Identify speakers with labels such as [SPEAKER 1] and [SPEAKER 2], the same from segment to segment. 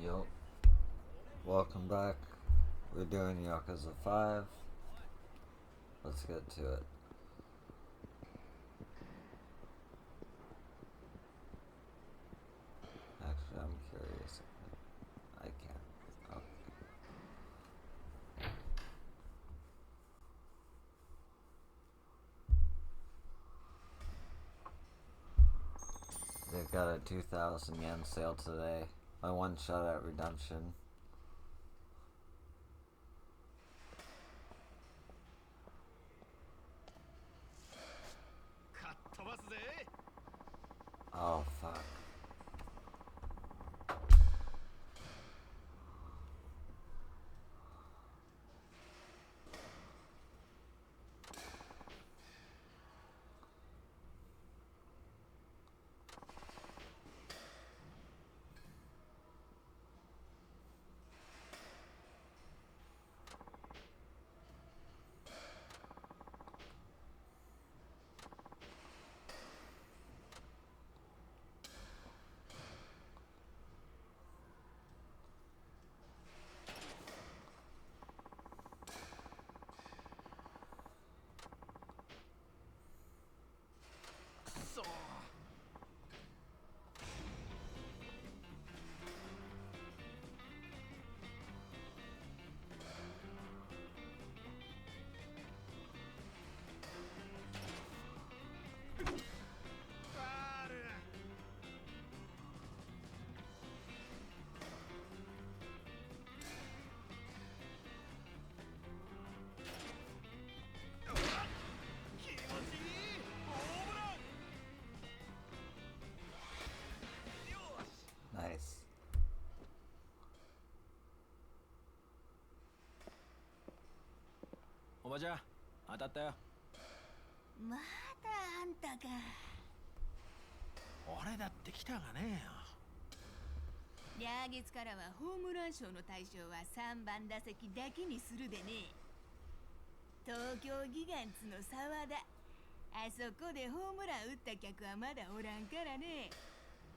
[SPEAKER 1] Yup. Welcome back. We're doing Yakuza 5. Let's get to it. Actually, I'm curious. I can't. Okay. They've got a 2,000 yen sale today. My one shot at redemption. Oh, fuck. Nice.
[SPEAKER 2] おばちゃん、当たったよ。
[SPEAKER 3] まだあんたか。
[SPEAKER 2] 俺だって来たがね
[SPEAKER 3] 来月からはホームラン賞の対象は3番打席だけにするでね。東京ギガンツの沢田。あそこでホームラン打った客はまだおらんからね。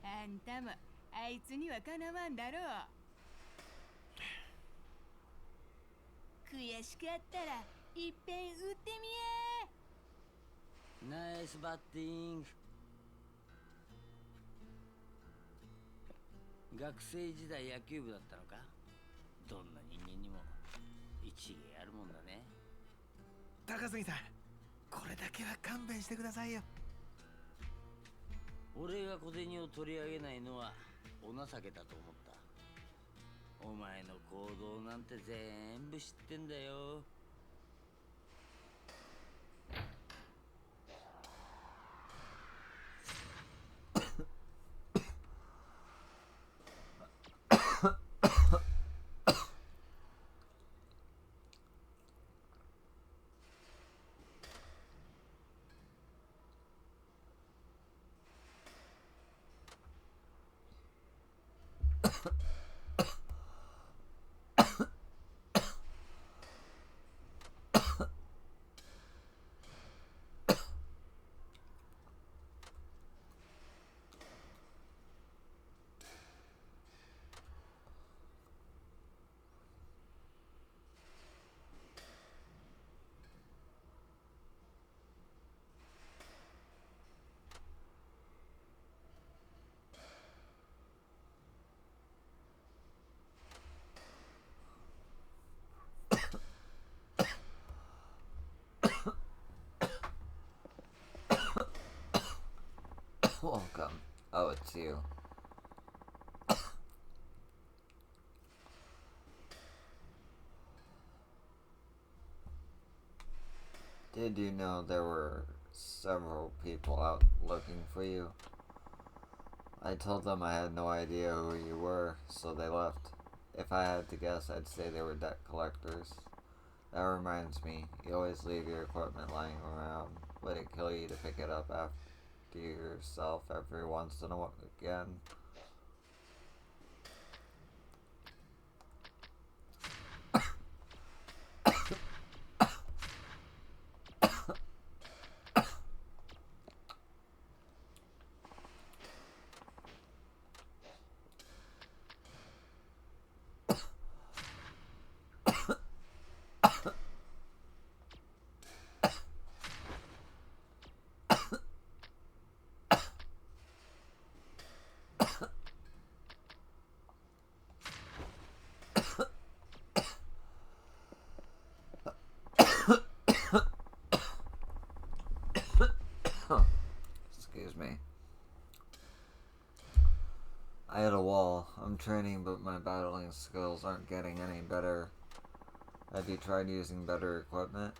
[SPEAKER 3] あんたもあいつにはかなわんだろう。悔しかったらいっぺん打ってみや。
[SPEAKER 4] ナイスバッティング。学生時代野球部だったのか？どんな人間にも一芸あるもんだね。
[SPEAKER 2] 高杉さん、これだけは勘弁してくださいよ。
[SPEAKER 4] 俺が小銭を取り上げないのはお情けだと思った。お前の行動なんて全部知ってんだよ。
[SPEAKER 1] Welcome. Oh, it's you. Did you know there were several people out looking for you? I told them I had no idea who you were, so they left. If I had to guess, I'd say they were debt collectors. That reminds me, you always leave your equipment lying around. Would it kill you to pick it up after yourself every once in a while again? hit a wall. I'm training, but my battling skills aren't getting any better. Have you tried using better equipment?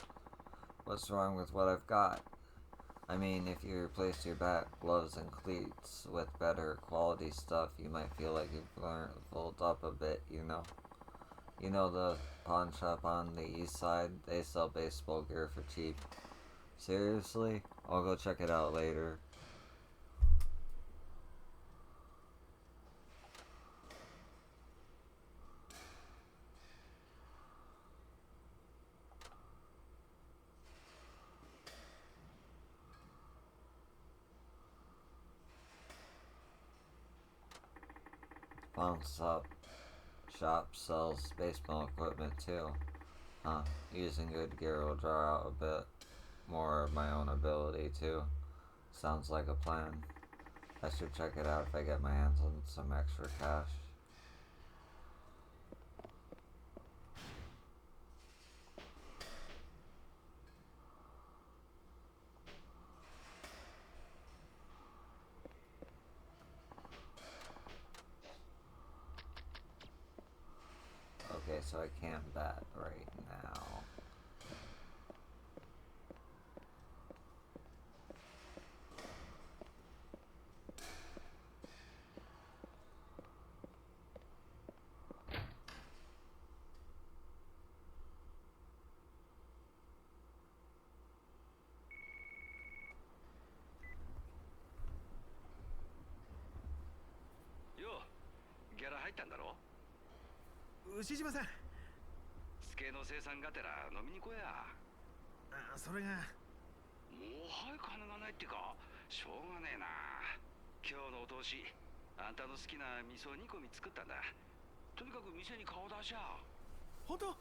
[SPEAKER 1] What's wrong with what I've got? I mean, if you replace your bat, gloves, and cleats with better quality stuff, you might feel like you've leveled up a bit, you know? You know the pawn shop on the east side? They sell baseball gear for cheap. Seriously? I'll go check it out later. Pawn shop sells baseball equipment too. Huh. Using good gear will draw out a bit more of my own ability too. Sounds like a plan. I should check it out if I get my hands on some extra cash. Okay, so I can't bat right now.
[SPEAKER 5] Yo, ギャラ入ったんだろ？
[SPEAKER 2] 牛島さん、
[SPEAKER 5] スケの生産がてら飲みに来や。
[SPEAKER 2] それが
[SPEAKER 5] もうはい金がないってか、しょうがねえな。今日のお通し、あんたの好きな味噌煮込み作ったんだ。とにかく店に顔出しゃ。
[SPEAKER 2] 本当？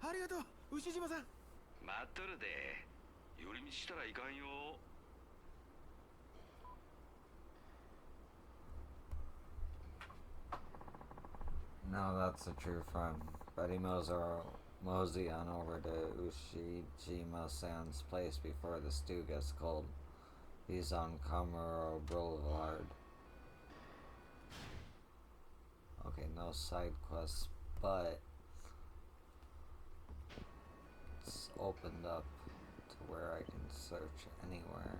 [SPEAKER 2] ありがとう牛島さん。
[SPEAKER 5] 待っとるで。寄り道したらいかんよ。
[SPEAKER 1] Now that's a true friend. Betty mosey on over to Ushijima-san's place before the stew gets cold. He's on Kamuro Boulevard. Okay, no side quests, but it's opened up to where I can search anywhere.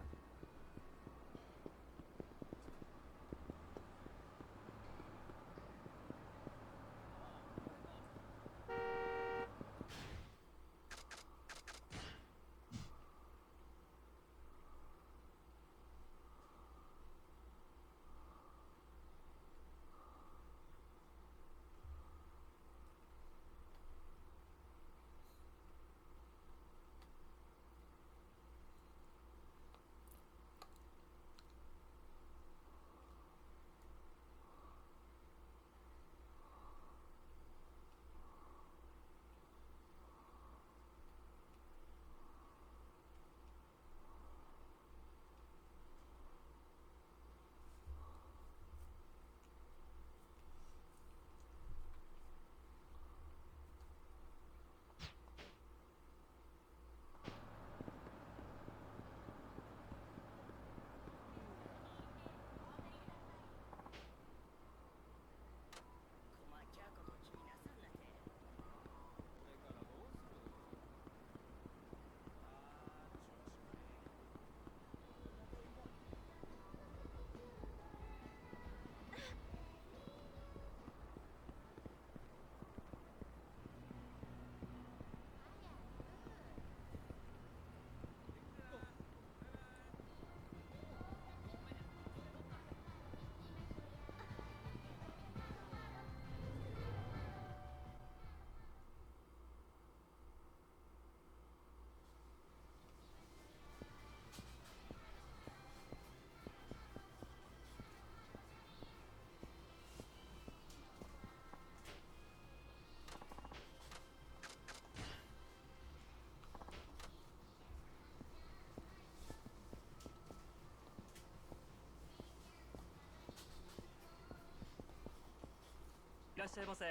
[SPEAKER 6] いらっしゃいませ。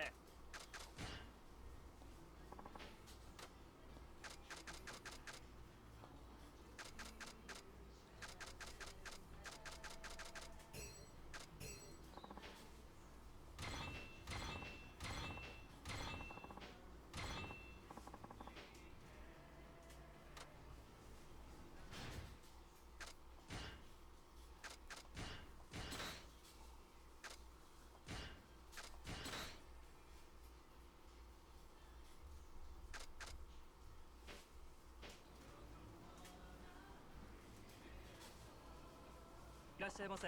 [SPEAKER 6] らっしゃいませ。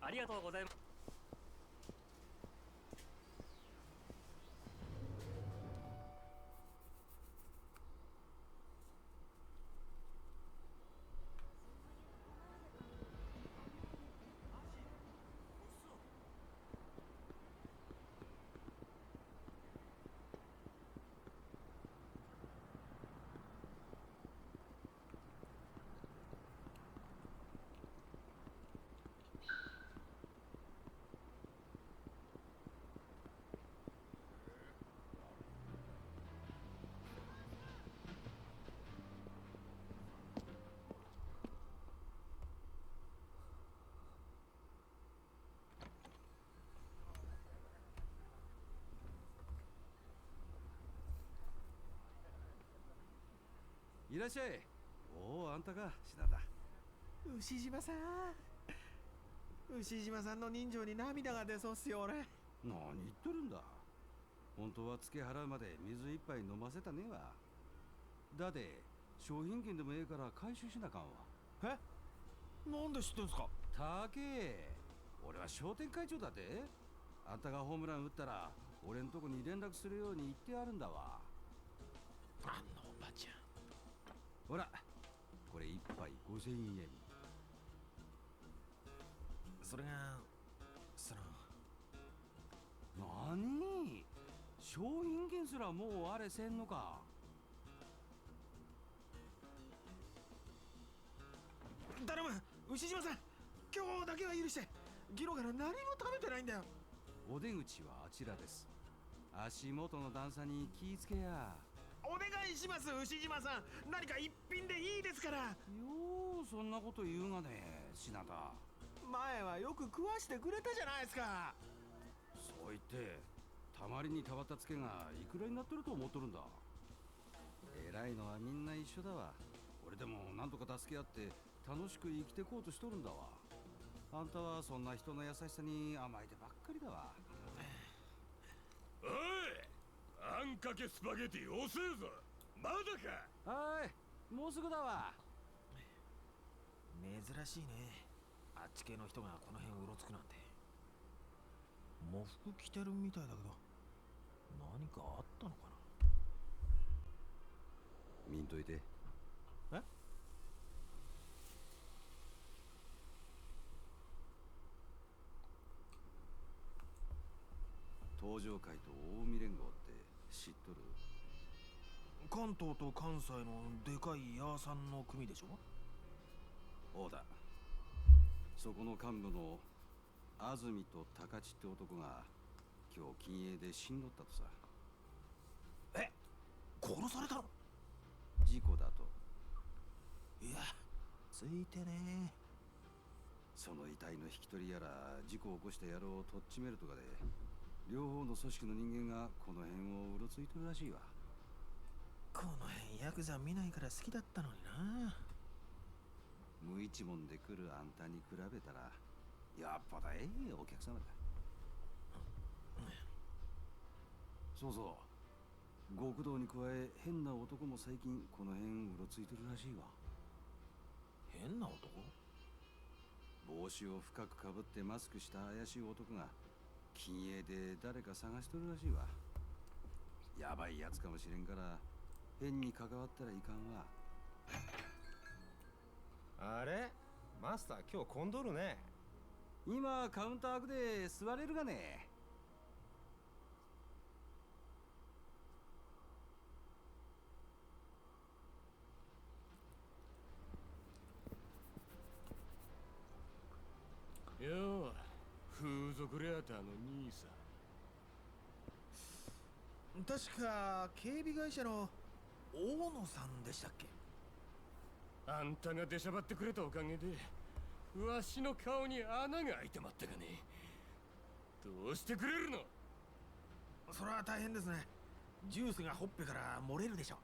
[SPEAKER 6] ありがとうございます。
[SPEAKER 7] いらっしゃい。おお、あんたか、品田。
[SPEAKER 2] 牛島さん、牛島さんの人情に涙が出そうっすよ俺。
[SPEAKER 7] 何言っとるんだ。本当は付け払うまで水一杯飲ませたねえわ。だって商品券でもええから回収しなあかんわ。
[SPEAKER 2] え、なんで知ってんすか？
[SPEAKER 7] たけ、俺は商店会長だって。あんたがホームラン打ったら俺んとこに連絡するように言ってあるんだわ。
[SPEAKER 2] あのおばちゃん。
[SPEAKER 7] ほら、これ一杯5000円。
[SPEAKER 2] それがその
[SPEAKER 7] 何、商品券すらもうあれせんのか。
[SPEAKER 2] 頼む牛島さん、今日だけは許して。ギロから何も食べてないんだよ。
[SPEAKER 7] お出口はあちらです。足元の段差に気ぃつけや。
[SPEAKER 2] お願いします牛島さん、何か一品でいいですから。
[SPEAKER 7] ようそんなこと言うがね、品田。
[SPEAKER 2] 前はよく食わしてくれたじゃないですか。
[SPEAKER 7] そう言ってたまりにたまったツケがいくらになってると思っとるんだ。偉いのはみんな一緒だわ。俺でもなんとか助け合って楽しく生きてこうとしとるんだわ。あんたはそんな人の優しさに甘えてばっかりだわ。
[SPEAKER 8] おい、あんかけスパゲティ遅えぞ。まだか。
[SPEAKER 7] はい、もうすぐだわ。
[SPEAKER 2] 珍しいね、あっち系の人がこの辺うろつくなんて。喪服着てるみたいだけど何かあったのか
[SPEAKER 7] 見んといて。
[SPEAKER 2] な。え、
[SPEAKER 7] 東上会と近江連合って知っとる？
[SPEAKER 2] 関東と関西のでかいヤーさんの組でしょ。
[SPEAKER 7] おうだ。そこの幹部の安住と高知って男が今日禁煙で死んどったとさ。
[SPEAKER 2] え、殺されたの？
[SPEAKER 7] 事故だと。
[SPEAKER 2] いや、ついてね。
[SPEAKER 7] その遺体の引き取りやら事故を起こした野郎をとっちめるとかで、両方の組織の人間がこの辺をうろついてるらしいわ。
[SPEAKER 2] この辺ヤクザ見ないから好きだったのにな。
[SPEAKER 7] 無一文で来るあんたに比べたらやっぱだええお客様だ。そうそう、極道に加え変な男も最近この辺うろついてるらしいわ。
[SPEAKER 2] 変な男？
[SPEAKER 7] 帽子を深くかぶってマスクした怪しい男が禁煙で誰か探しとるらしいわ。やばいやつかもしれんから変に関わったらいかんわ。
[SPEAKER 9] あれマスター今日混んどるね。
[SPEAKER 7] 今カウンターで座れるがね。
[SPEAKER 8] よう、風俗レアターの兄さん。
[SPEAKER 2] 確か警備会社の大野さんでしたっけ？
[SPEAKER 8] あんたが出しゃばってくれたおかげでわしの顔に穴が開いてまったがね。どうしてくれるの？
[SPEAKER 2] それは大変ですね。ジュースがほっぺから漏れるでしょ。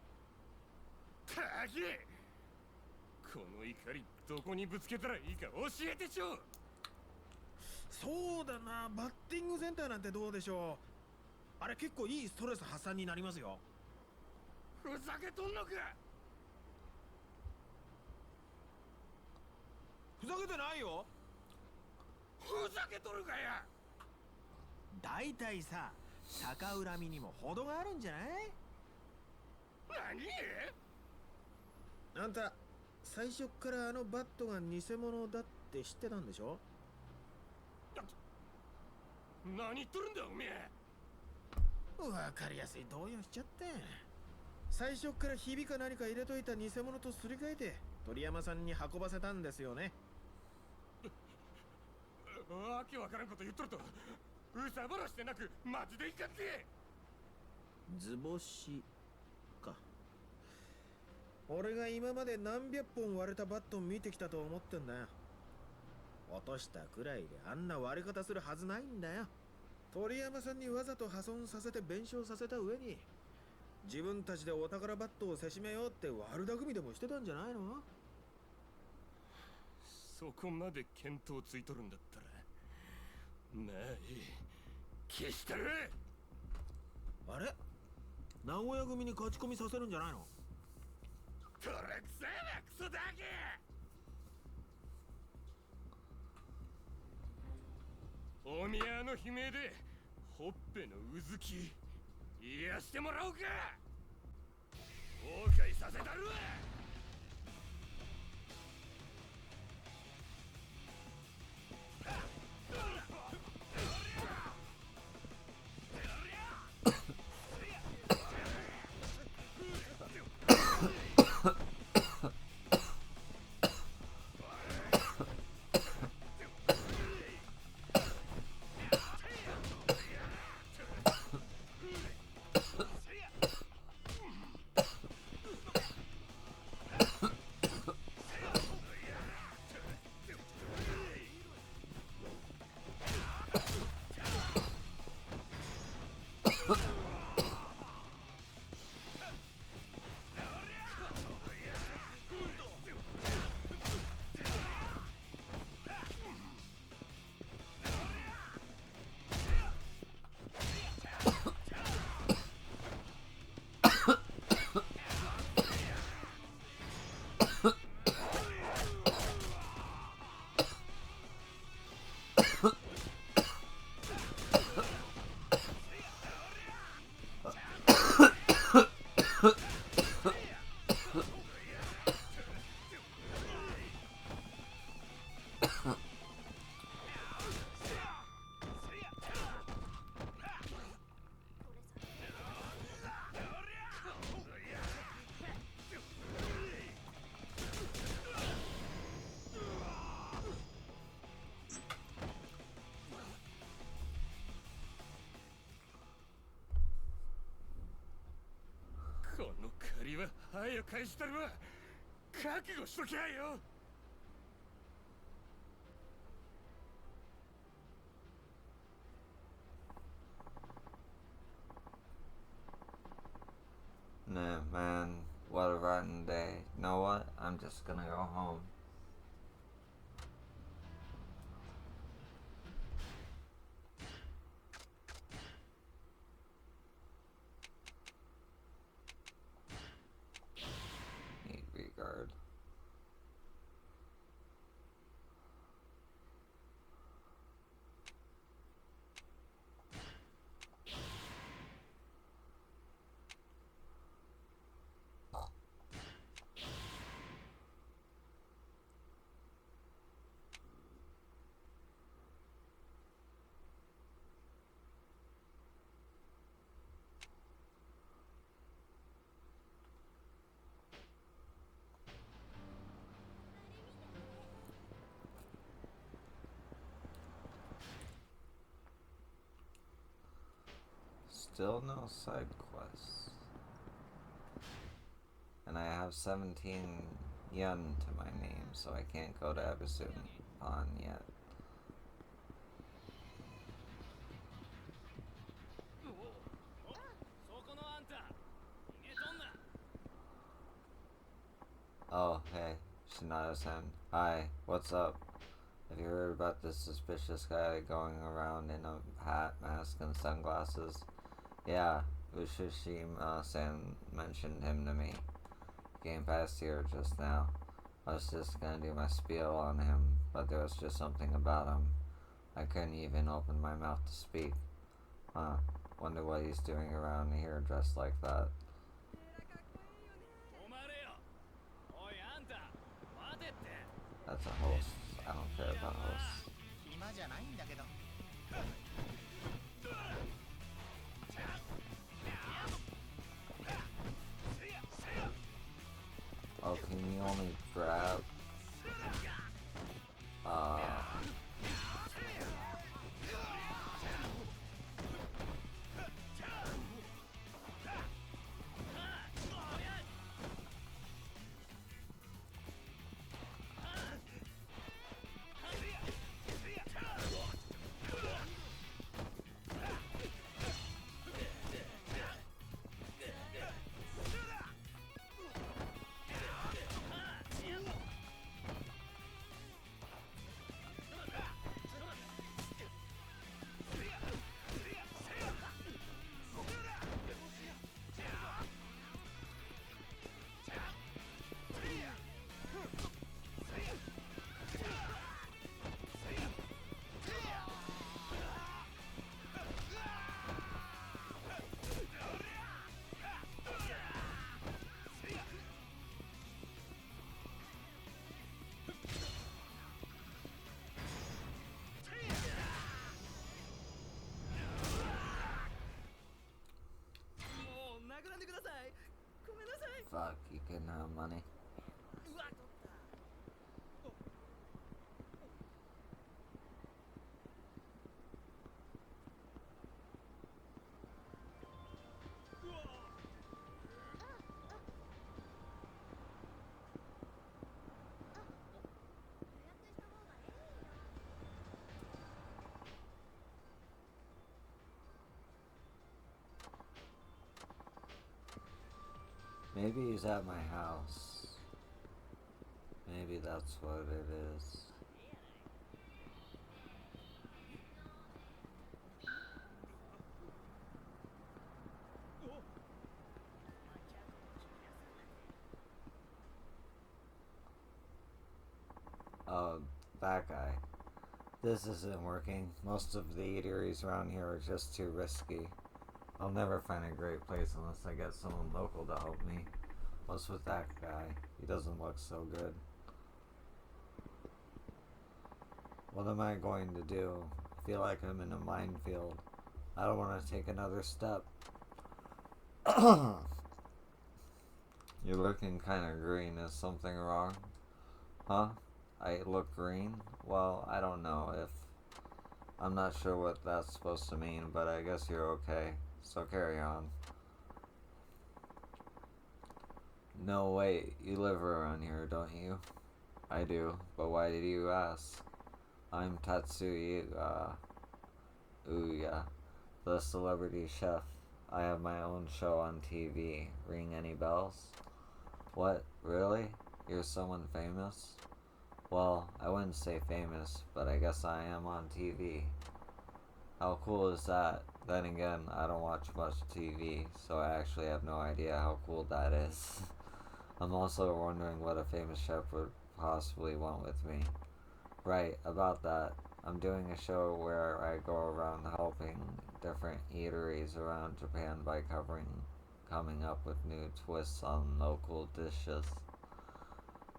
[SPEAKER 8] たけ、この怒りどこにぶつけたらいいか教えてちょ。
[SPEAKER 2] そうだな、バッティングセンターなんてどうでしょう。あれ結構いいストレス発散になりますよ。
[SPEAKER 8] ふざけとんのか。
[SPEAKER 2] ふざけてないよ。
[SPEAKER 8] ふざけとるかや。
[SPEAKER 2] だいたいさ、逆恨みにも程があるんじゃない？
[SPEAKER 8] 何？
[SPEAKER 2] あんた最初っからあのバットが偽物だって知ってたんでしょ？
[SPEAKER 8] 何言っとるんだおめえ。
[SPEAKER 2] わかりやすい動揺しちゃって。最初っからひびか何か入れといた偽物とすり替えて鳥山さんに運ばせたんですよね。
[SPEAKER 8] わけわからんこと言っとると、うさばらしてなくマジでいかんて。
[SPEAKER 2] 図星か。俺が今まで何百本割れたバット見てきたと思ってんだよ。落としたくらいであんな割れ方するはずないんだよ。鳥山さんにわざと破損させて弁償させた上に自分たちでお宝バットをせしめようって悪巧みでもしてたんじゃないの？
[SPEAKER 8] そこまで見当ついとるんだったらまあいい、消したる。
[SPEAKER 2] あれ、名古屋組に勝ち込みさせるんじゃないの？
[SPEAKER 8] トラクサーなクソだけ。お宮の悲鳴でほっぺのうずき癒してもらおうか。後悔させたるわ。この借りは早く返したるわ。覚悟しときゃよ。
[SPEAKER 1] Nah, man, what a rotten day. You know what? I'm just gonna go home. Need regard. Still no side quests. And I have 17 yen to my name, so I can't go to Ebisun Pond yet. Oh, hey, Shinada-san. Hi, what's up? Have you heard about this suspicious guy going around in a hat, mask, and sunglasses? Yeah, Ushishima-san mentioned him to me. He came past here just now. I was just gonna do my spiel on him, but there was just something about him. I couldn't even open my mouth to speak. Huh. Wonder what he's doing around here dressed like that. That's a host. I don't care about hosts. Oh, can you only grab? Fuck, you couldn't have money. Maybe he's at my house. Maybe that's what it is. Oh, that guy. This isn't working. Most of the eateries around here are just too risky. I'll never find a great place unless I get someone local to help me. What's with that guy? He doesn't look so good. What am I going to do? I feel like I'm in a minefield. I don't want to take another step. You're looking kind of green. Is something wrong? Huh? I look green? Well, I don't know if... I'm not sure what that's supposed to mean, but I guess you're okay. So carry on. No, wait. You live around here, don't you? I do. But why did you ask? I'm Tatsuya Uya, the celebrity chef. I have my own show on TV. Ring any bells? What? Really? You're someone famous? Well, I wouldn't say famous, but I guess I am on TV. How cool is that? Then again, I don't watch much TV, so I actually have no idea how cool that is. I'm also wondering what a famous chef would possibly want with me. Right, about that. I'm doing a show where I go around helping different eateries around Japan by coming up with new twists on local dishes.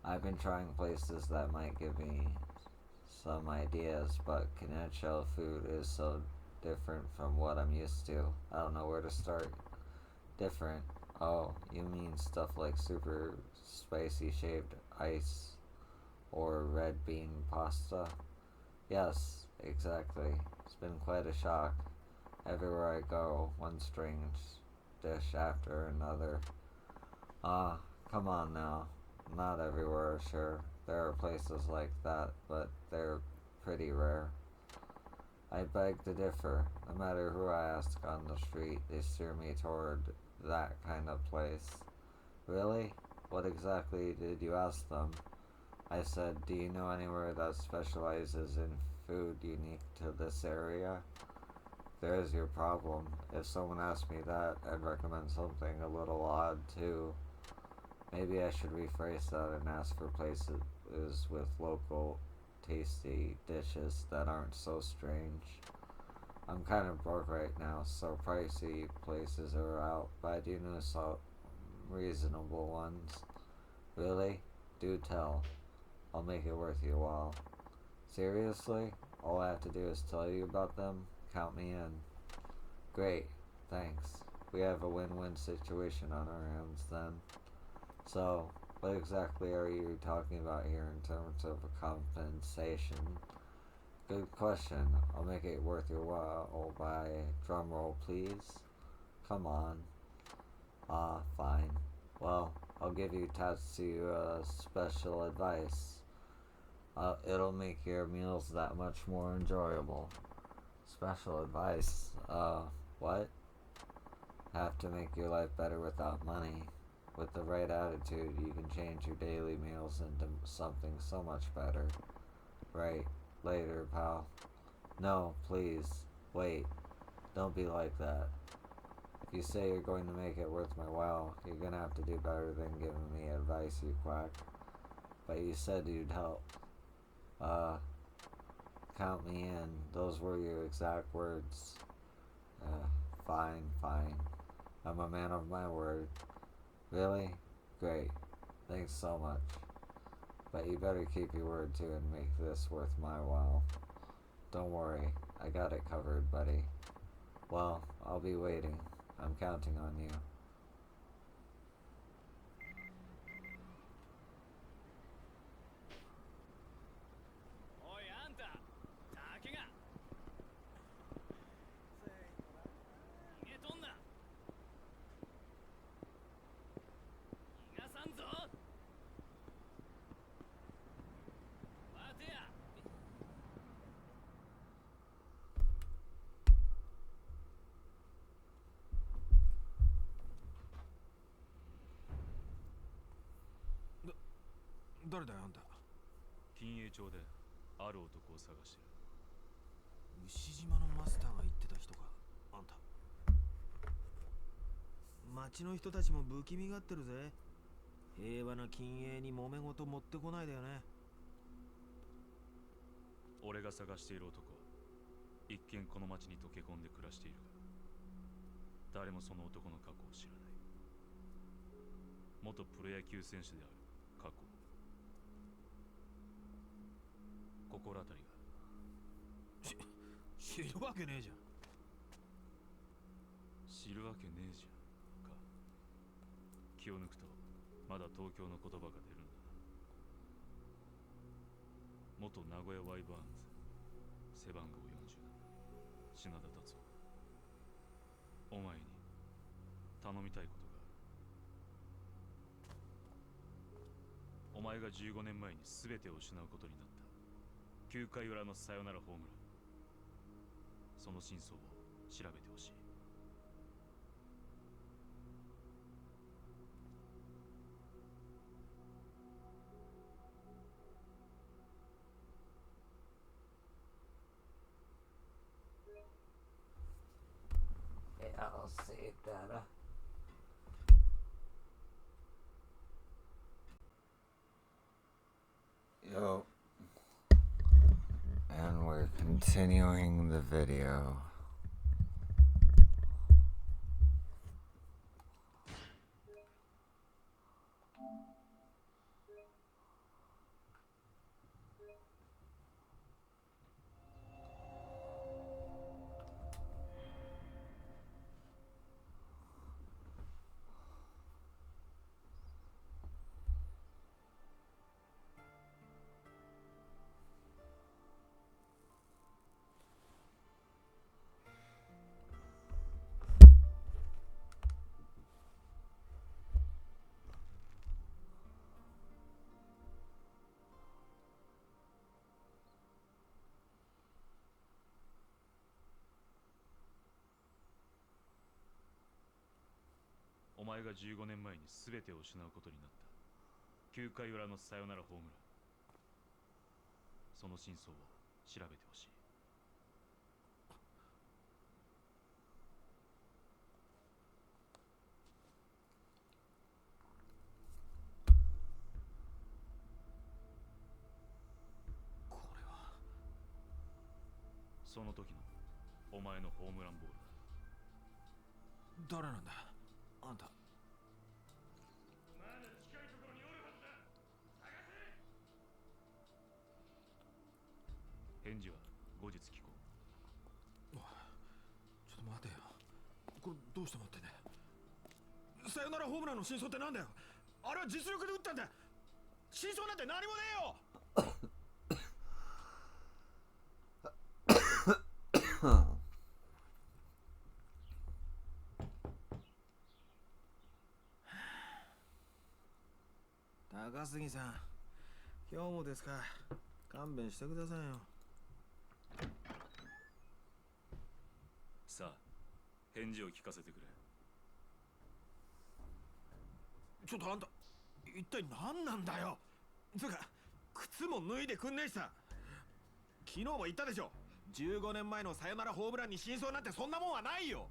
[SPEAKER 1] I've been trying places that might give me some ideas, but Kanicho food is so different from what I'm used to. I don't know where to start. Different. Oh, you mean stuff like super spicy shaved ice or red bean pasta? Yes, exactly. It's been quite a shock. Everywhere I go, one strange dish after another. Ah, come on now. Not everywhere, sure. There are places like that, but they're pretty rare. I beg to differ. No matter who I ask on the street, they steer me toward that kind of place. Really? What exactly did you ask them? I said, do you know anywhere that specializes in food unique to this area? There's your problem. If someone asked me that, I'd recommend something a little odd too. Maybe I should rephrase that and ask for places with local tasty dishes that aren't so strange. I'm kind of broke right now, so pricey places are out, but I do know some reasonable ones. Really? Do tell. I'll make it worth your while. Seriously? All I have to do is tell you about them? Count me in. Great. Thanks. We have a win-win situation on our hands then. So, what exactly are you talking about here in terms of compensation? Good question. I'll make it worth your while by drumroll, please. Come on. Fine. Well, I'll give you Tatsu special advice. It'll make your meals that much more enjoyable. Special advice? What? Have to make your life better without money. With the right attitude, you can change your daily meals into something so much better. Right. Later, pal. No, please. Wait. Don't be like that. If you say you're going to make it worth my while, you're gonna have to do better than giving me advice, you quack. But you said you'd help. Count me in. Those were your exact words. Fine. I'm a man of my word. Really? Great. Thanks so much. But you better keep your word too and make this worth my while. Don't worry. I got it covered, buddy. Well, I'll be waiting. I'm counting on you.
[SPEAKER 8] おいあんた竹が逃げとんな逃がさんぞ待てや
[SPEAKER 2] 誰だよあんた。
[SPEAKER 6] 金栄町である男を探してる。
[SPEAKER 2] 牛島のマスターが言ってた人かあんた。町の人たちも不気味がってるぜ。平和な金栄に揉め事持ってこないだよね。
[SPEAKER 6] 俺が探している男は一見この町に溶け込んで暮らしているが、誰もその男の過去を知らない。元プロ野球選手である過去。心当たりが。
[SPEAKER 2] 知るわけねえじゃん。
[SPEAKER 6] 知るわけねえじゃんか。気を抜くとまだ東京の言葉が出るんだ。元名古屋ワイバーンズ背番号40品田達夫。お前に頼みたいことがある。お前が15年前に全てを失うことになった9回裏のサヨナラホームラン、その真相を調べてほしい。
[SPEAKER 1] I'll save that. Yo. And we're continuing the video.
[SPEAKER 6] お前が15年前に全てを失うことになった9回裏のサヨナラホームラン、その真相を調べてほしい。その時のお前のホームランボールだ。
[SPEAKER 2] 誰なんだあんた。
[SPEAKER 8] まだ近いところにおるはずだ。探せ。
[SPEAKER 6] 返事は後日聞こ
[SPEAKER 2] ちょっと待てよ。これどうして持ってんだよ。サヨナラホームランの真相ってなんだよ。あれは実力で打ったんだ。真相なんて何もねえよ。高杉さん、今日もですか。勘弁してくださいよ。
[SPEAKER 6] う。さあ返事を聞かせてくれ。
[SPEAKER 2] ちょっとあんた、一体何なんだよ。つうか靴も脱いでくんねえしさ。昨日も言ったでしょ。15年前のサヨナラホームランに真相なんてそんなもんはないよ。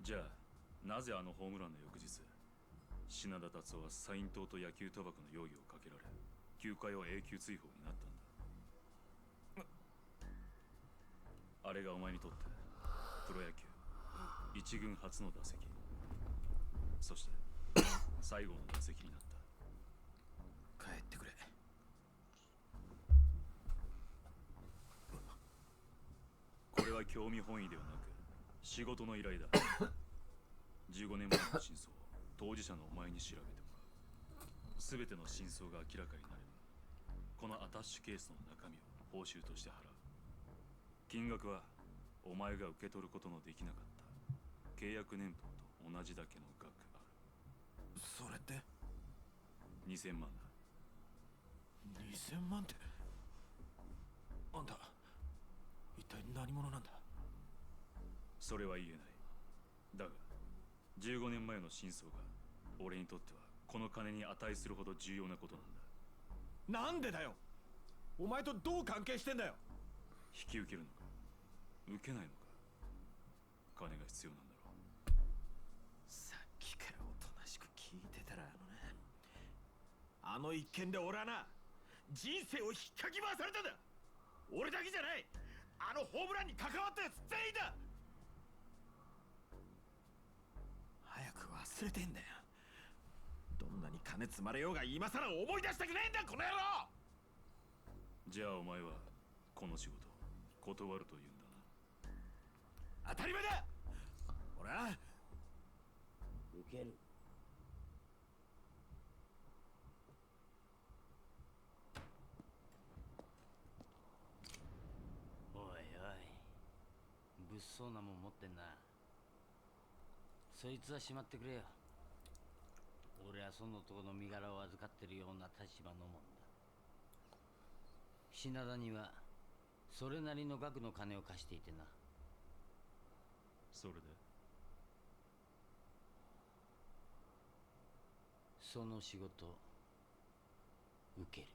[SPEAKER 6] じゃあなぜあのホームランの翌日品田達夫はサイン島と野球賭博の容疑をかけられ球界を永久追放になったんだ。あれがお前にとってプロ野球一軍初の打席、そして最後の打席になった。
[SPEAKER 2] 帰ってくれ。
[SPEAKER 6] これは興味本位ではなく仕事の依頼だ。15年前の真相を当事者のお前に調べてもらう。全ての真相が明らかになればこのアタッシュケースの中身を報酬として払う。金額はお前が受け取ることのできなかった契約年俸と同じだけの額ある。
[SPEAKER 2] それって
[SPEAKER 6] 2000万だ。
[SPEAKER 2] 2000万って。あんた一体何者なんだ。
[SPEAKER 6] それは言えない。だが15年前の真相が俺にとってはこの金に値するほど重要なことなんだ。
[SPEAKER 2] なんでだよ。お前とどう関係してんだよ。
[SPEAKER 6] 引き受けるのか受けないのか金が必要なんだろう。
[SPEAKER 2] さっきからおとなしく聞いてたらあの一件で俺はな人生をひっかき回されたんだ。俺だけじゃない。あのホームランに関わったやつ全員だ。早く忘れてんだよ。どんなに金積まれようが今さら思い出したくねえんだこの野郎。
[SPEAKER 6] じゃあお前はこの仕事を断るというんだな。
[SPEAKER 2] 当たり前だ。俺は
[SPEAKER 4] 受ける。おいおい、物騒なもん持ってんな。そいつはしまってくれよ。俺はその男の身柄を預かってるような立場のもんだ。品田にはそれなりの額の金を貸していてな。
[SPEAKER 6] それで
[SPEAKER 4] その仕事受ける。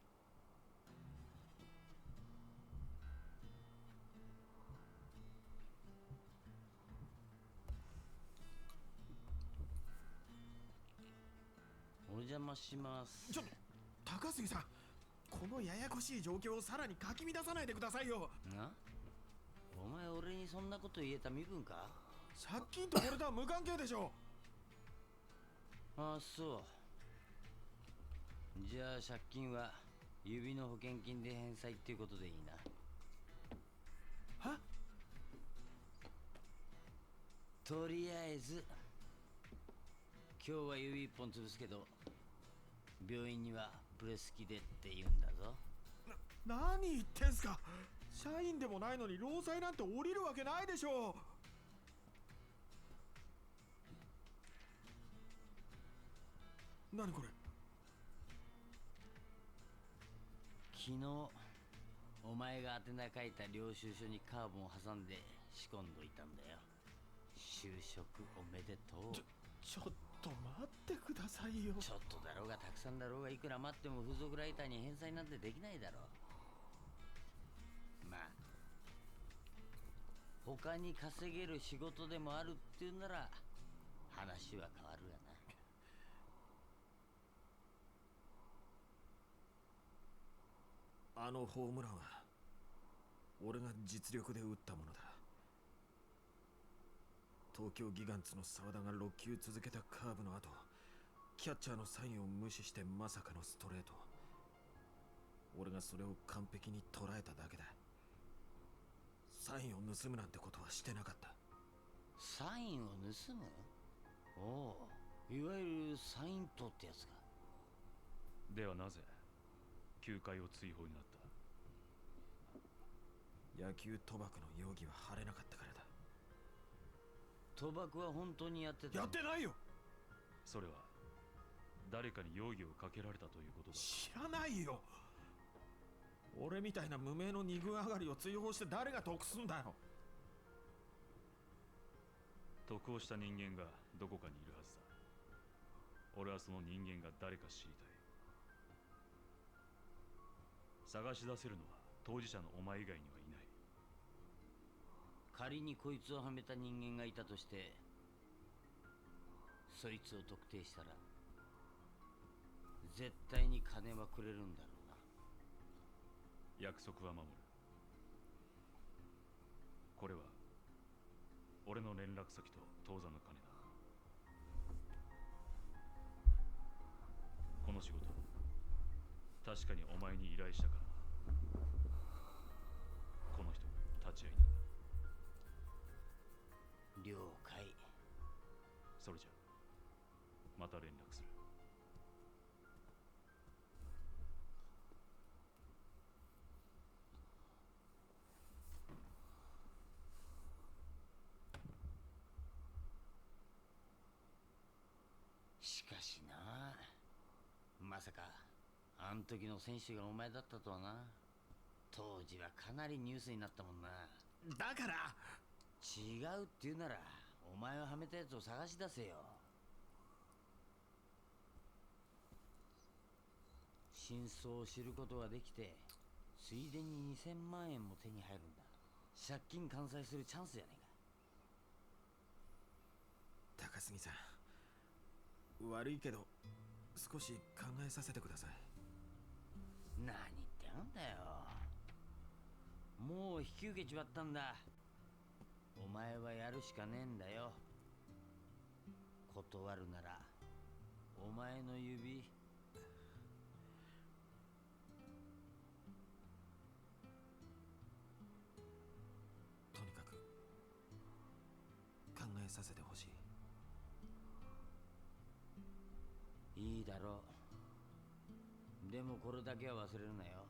[SPEAKER 4] お邪魔します。
[SPEAKER 2] ちょっと高杉さん、このややこしい状況をさらにかき乱さないでくださいよ。
[SPEAKER 4] な、お前俺にそんなこと言えた身分か。
[SPEAKER 2] 借金とこれとは無関係でしょ。
[SPEAKER 4] ああそう。じゃあ借金は指の保険金で返済っていうことでいいな。
[SPEAKER 2] は？
[SPEAKER 4] とりあえず今日は指一本潰すけど病院にはプレス機でって言うんだぞ。
[SPEAKER 2] 何言ってんすか。社員でもないのに労災なんて降りるわけないでしょ。何これ。
[SPEAKER 4] 昨日お前が宛名書いた領収書にカーボンを挟んで仕込んどいたんだよ。就職おめでとう。
[SPEAKER 2] ちょっと待ってくださいよ。
[SPEAKER 4] ちょっとだろうがたくさんだろうがいくら待っても風俗ライターに返済なんてできないだろう。まあ他に稼げる仕事でもあるっていうなら話は変わるがな。
[SPEAKER 2] あのホームランは俺が実力で打ったものだ。東京ギガンツの沢田が6球続けたカーブの後、キャッチャーのサインを無視してまさかのストレート。俺がそれを完璧に捉えただけだ。サインを盗むなんてことはしてなかった。
[SPEAKER 4] サインを盗む？おお、いわゆるサイン盗ってやつか。
[SPEAKER 6] ではなぜ球界を追放になった？
[SPEAKER 2] 野球賭博の容疑は晴れなかったからだ。
[SPEAKER 4] 賭博は本当にやってた？
[SPEAKER 2] やってないよ。
[SPEAKER 6] それは誰かに容疑をかけられたということだ。
[SPEAKER 2] 知らないよ。俺みたいな無名の二軍上がりを追放して誰が得すんだよ。
[SPEAKER 6] 得をした人間がどこかにいるはずだ。俺はその人間が誰か知りたい。探し出せるのは当事者のお前以外にはいない。
[SPEAKER 4] 仮にこいつをはめた人間がいたとして、そいつを特定したら絶対に金はくれるんだろうな。
[SPEAKER 6] 約束は守る。これは俺の連絡先と当座の金だ。この仕事確かにお前に依頼したからな。この人が立ち会い人だ。
[SPEAKER 4] 了解。
[SPEAKER 6] それじゃまた連絡する。
[SPEAKER 4] しかしな、まさかあん時の選手がお前だったとはな。当時はかなりニュースになったもんな。
[SPEAKER 2] だから
[SPEAKER 4] 違うって言うならお前をはめたやつを探し出せよ。真相を知ることができて、ついでに2000万円も手に入るんだ。借金完済するチャンスじゃねえか。
[SPEAKER 2] 高杉さん、悪いけど少し考えさせてください。
[SPEAKER 4] 何言ってんだよ。もう引き受けちまったんだ。お前はやるしかねえんだよ。断るならお前の指。
[SPEAKER 2] とにかく考えさせてほしい。
[SPEAKER 4] いいだろう。でもこれだけは忘れるなよ。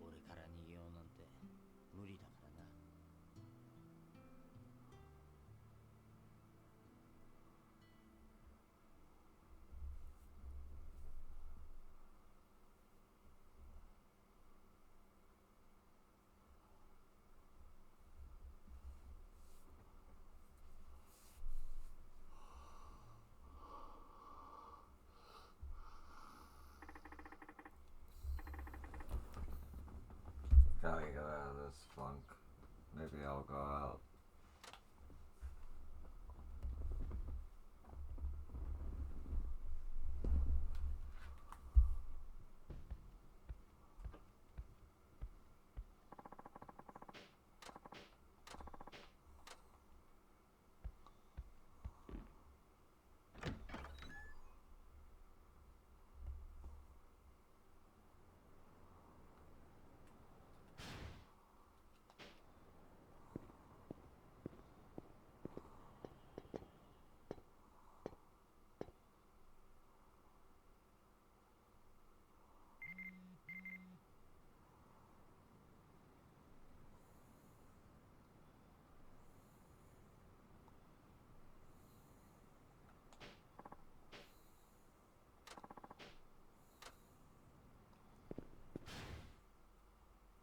[SPEAKER 4] 俺から逃げようなんて無理だからな。
[SPEAKER 1] Gotta get out of this funk. Maybe I'll go out.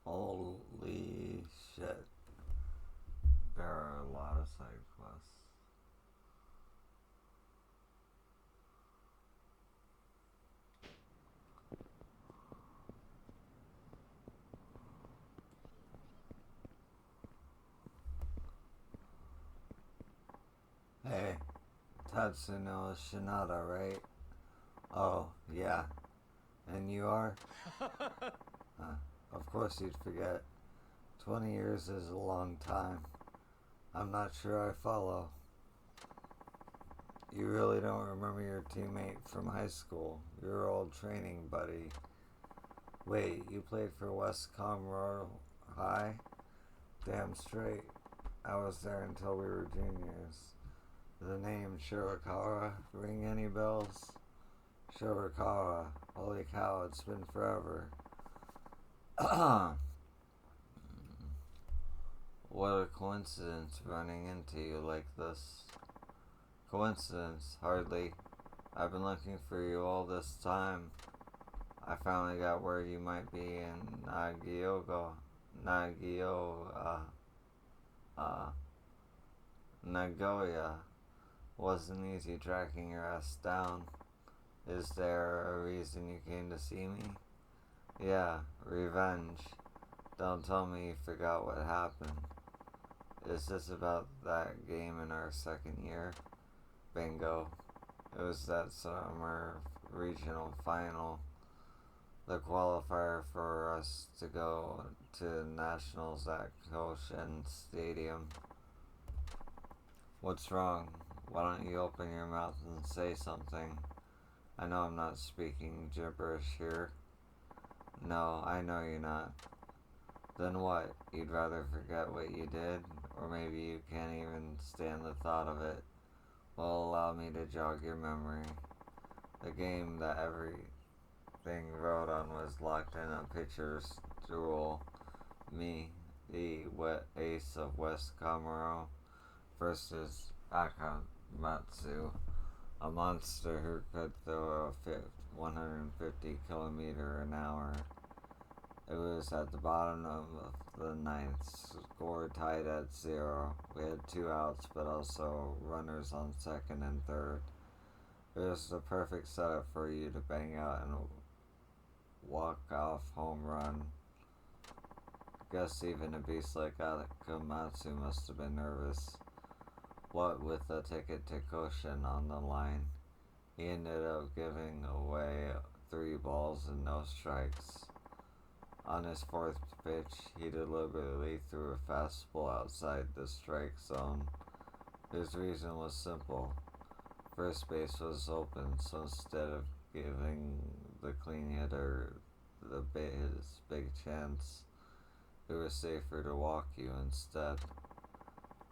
[SPEAKER 1] Holy shit. There are a lot of side quests. Hey, Tatsuno Shinada, right? Oh, yeah. And you are? Of course you'd forget. 20 years is a long time. I'm not sure I follow. You really don't remember your teammate from high school, your old training buddy. Wait, you played for West Comroe High? Damn straight. I was there until we were juniors. The name Shirakawa ring any bells? Shirakawa. Holy cow, it's been forever. What a coincidence running into you like this. Coincidence? Hardly. I've been looking for you all this time. I finally got word you might be in Nagoya. Wasn't easy tracking your ass down. Is there a reason you came to see me? Yeah, revenge. Don't tell me you forgot what happened. Is this about that game in our second year? Bingo. It was that summer regional final. The qualifier for us to go to nationals at Koshin Stadium. What's wrong? Why don't you open your mouth and say something? I know I'm not speaking gibberish here. No, I know you're not. Then what? You'd rather forget what you did? Or maybe you can't even stand the thought of it. Well, allow me to jog your memory. The game that everything rode on was locked in a pitcher's duel. Me, the ace of West Comoro, versus Akamatsu, a monster who could throw a 150 kilometer an hour. It was at the bottom of the ninth, score tied at 0. We had 2 outs, but also runners on second and third. It was the perfect setup for you to bang out and walk-off home run. Guess even a beast like Akamatsu must have been nervous. What with the ticket to Koshin on the line, he ended up giving away 3 balls and no strikes. On his 4th pitch, he deliberately threw a fastball outside the strike zone. His reason was simple. First base was open, so instead of giving the clean hitter his big chance, it was safer to walk you instead.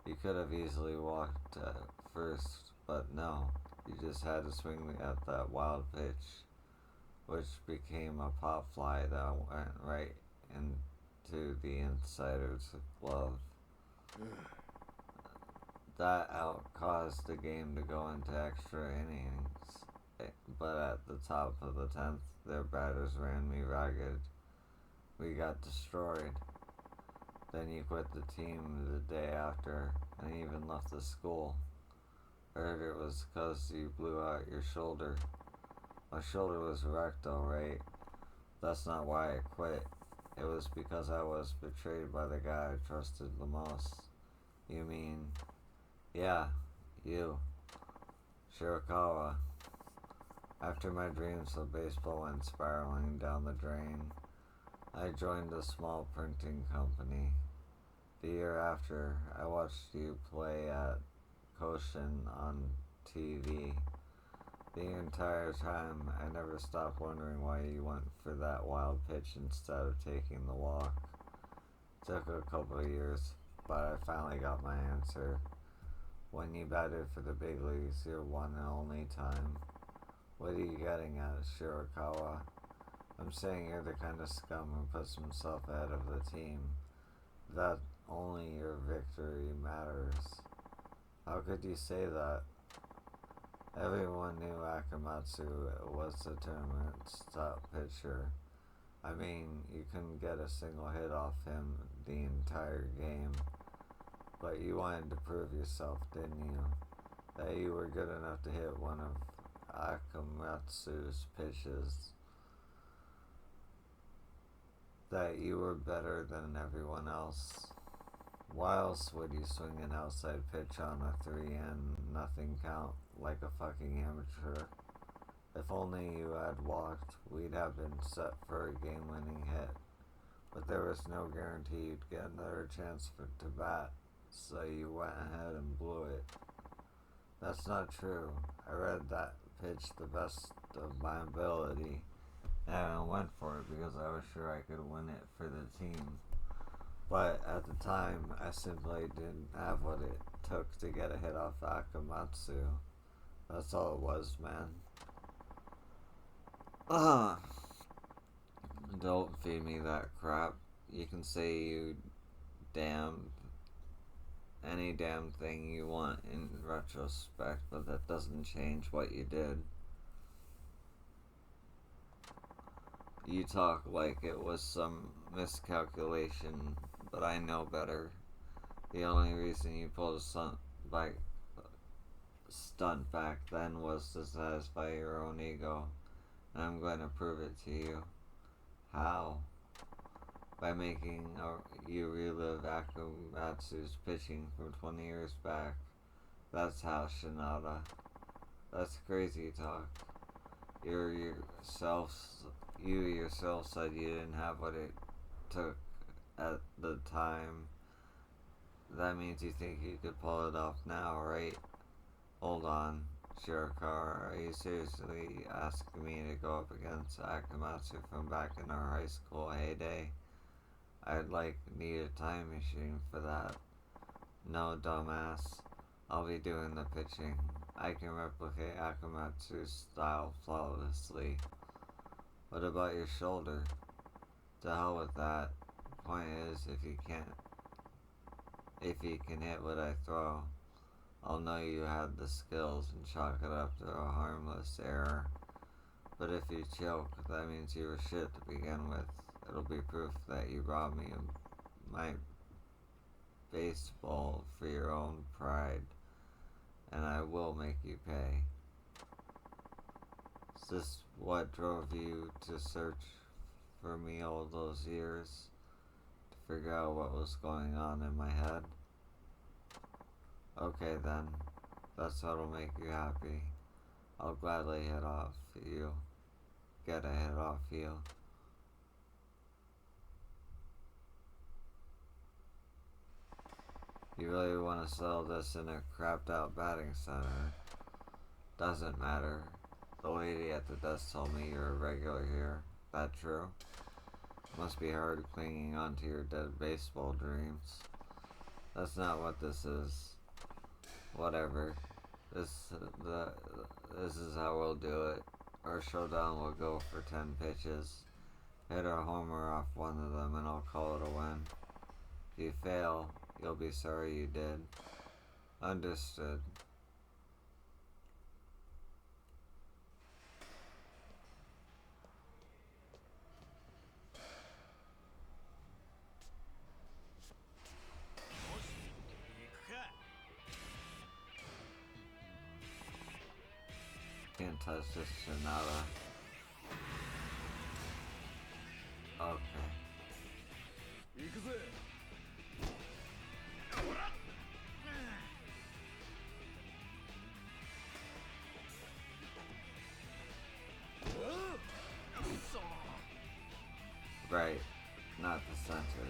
[SPEAKER 1] You could have easily walked at first, but no. You just had to swing at that wild pitch, which became a pop fly that went right into the insider's glove. That out caused the game to go into extra innings, but at the top of the 10th, their batters ran me ragged. We got destroyed. Then you quit the team the day after, and even left the school. I heard it was 'cause you blew out your shoulder. My shoulder was wrecked, alright. That's not why I quit. It was because I was betrayed by the guy I trusted the most. You mean... Yeah, you. Shirakawa. After my dreams of baseball went spiraling down the drain, I joined a small printing company. The year after, I watched you play at Koshin on TV. The entire time, I never stopped wondering why you went for that wild pitch instead of taking the walk. It took a couple of years, but I finally got my answer. When you batted for the big leagues, your one and only time. What are you getting at, Shirakawa? I'm saying you're the kind of scum who puts himself ahead of the team. That only your victory matters. How could you say that? Everyone knew Akamatsu was the tournament's top pitcher. I mean, you couldn't get a single hit off him the entire game. But you wanted to prove yourself, didn't you? That you were good enough to hit one of Akamatsu's pitches. That you were better than everyone else. Why else would you swing an outside pitch on a 3-0 count like a fucking amateur? If only you had walked, we'd have been set for a game-winning hit. but there was no guarantee you'd get another chance to bat, so you went ahead and blew it. That's not true. I read that pitch the best of my ability, and I went for it because I was sure I could win it for the team. But at the time, I simply didn't have what it took to get a hit off Akamatsu. That's all it was, man. Don't feed me that crap. You can say any damn thing you want in retrospect, but that doesn't change what you did. You talk like it was some miscalculation, but I know better. The only reason you pulled a stunt back then was to satisfy your own ego, and I'm going to prove it to you. How? By making you relive Akumatsu's pitching from 20 years back. That's how, Shinada. That's crazy talk. You yourself said you didn't have what it took at the time. That means you think you could pull it off now, right? Hold on, Shirakawa. Are you seriously asking me to go up against Akamatsu from back in our high school heyday? I'd need a time machine for that. No, dumbass. I'll be doing the pitching. I can replicate Akamatsu's style flawlessly. What about your shoulder? To hell with that. Point is, if you can hit what I throw, I'll know you had the skills and chalk it up to a harmless error. But if you choke, that means you were shit to begin with. It'll be proof that you robbed me of my baseball for your own pride, and I will make you pay. Is this what drove you to search for me all those years? To figure out what was going on in my head? Okay then, that's what'll make you happy. I'll gladly get a hit off you. You really want to settle this in a crapped out batting center? Doesn't matter. The lady at the desk told me you're a regular here. That true? Must be hard clinging on to your dead baseball dreams. That's not what this is. Whatever. This is how we'll do it. Our showdown will go for 10 pitches. Hit a homer off one of them and I'll call it a win. If you fail, you'll be sorry you did. Understood. Can't touch this Sonata. Okay. Right, not the center.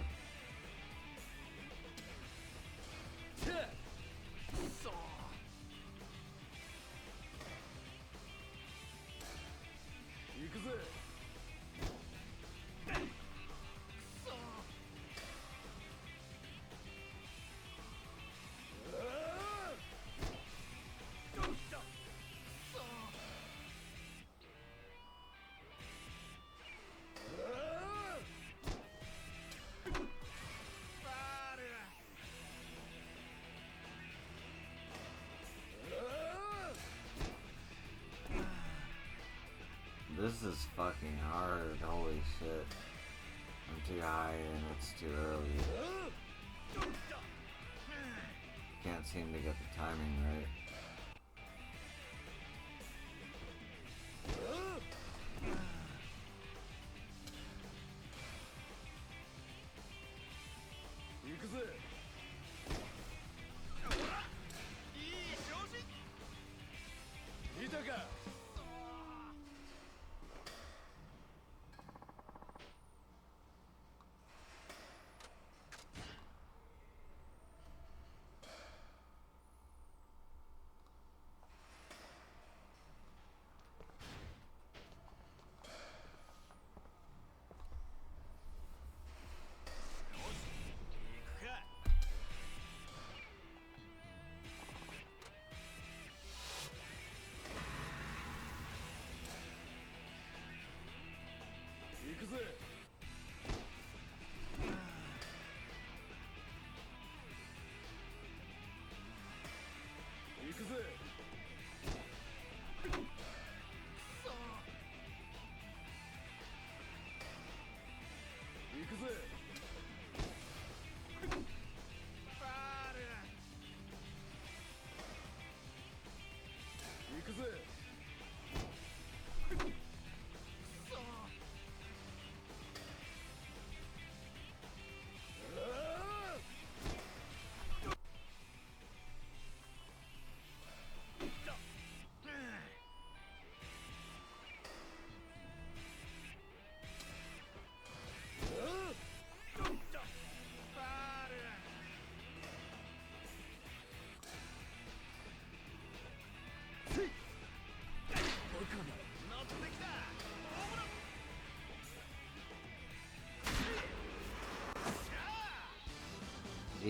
[SPEAKER 1] This is fucking hard, holy shit. I'm too high and it's too early. Can't seem to get the timing right.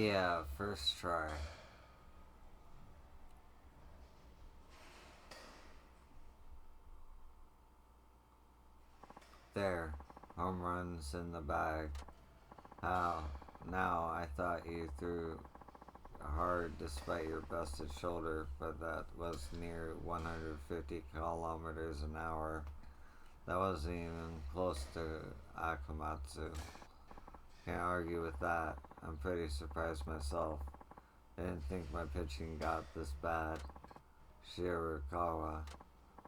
[SPEAKER 1] Yeah, first try. There, home runs in the bag. How? Now, I thought you threw hard despite your busted shoulder, but that was near 150 kilometers an hour. That wasn't even close to Akamatsu. Can't argue with that. I'm pretty surprised myself. I didn't think my pitching got this bad. Shirakawa.